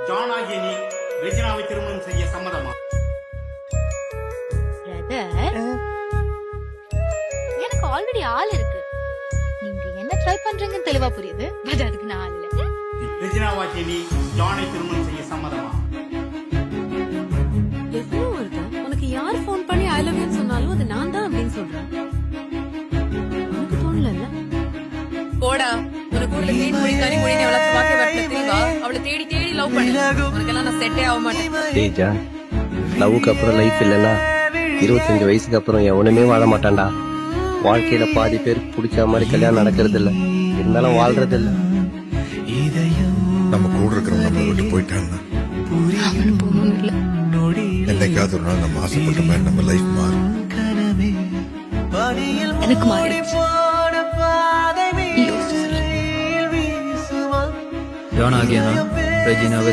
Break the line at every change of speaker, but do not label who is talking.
John ஆகிய நீ ரெஜினாவை திருமணம் செய்ய சம்மதமா?
எனக்கு ஆல்ரெடி ஆள் இருக்கு. நீங்க என்ன ட்ரை பண்றீங்கன்னு தெளிவா புரியுது. பட் அதுக்கு நான் ஆள் இல்ல.
ரெஜினாவாகிய நீ ஜானை திருமணம் செய்ய சம்மதமா?
எவ்வளவு வருது? உனக்கு யார் போன் பண்ணி ஐ லவ் யூ சொன்னாலும் அது நான் தான் அப்படின்னு சொல்றேன். உனக்கு தோணல? போடா, உனக்கு ஊர்ல மீன் முடி கறி முடி எவ்வளவு பாக்க வரல தெரியுமா? அவளை தேடி தேடி லவ் பண்ணு. உனக்கெல்லாம் நான் செட்டே ஆக மாட்டேன்.
டேய் ஜான், லவ்வுக்கு அப்புறம் லைஃப் இல்லைன்னா 25 வயசுக்கு அப்புறம் எவனுமே வாழ மாட்டான்டா. வாழ்க்கையில பாதி பேருக்கு பிடிச்ச மாதிரி கல்யாணம் நடக்கிறது இல்ல, இருந்தாலும் வாழ்றது இல்ல.
நம்ம கூட இருக்கிறவங்க நம்மளை விட்டு போயிட்டாங்கன்னா
அவனு போகணும்னு இல்ல.
என்னைக்காவது ஒரு நாள் நம்ம ஆசைப்பட்ட மாதிரி நம்ம லைஃப் மாறும்.
எனக்கு மாறிடுச்சு.
ஜான் ஆகிய நான் ரெஜினாவை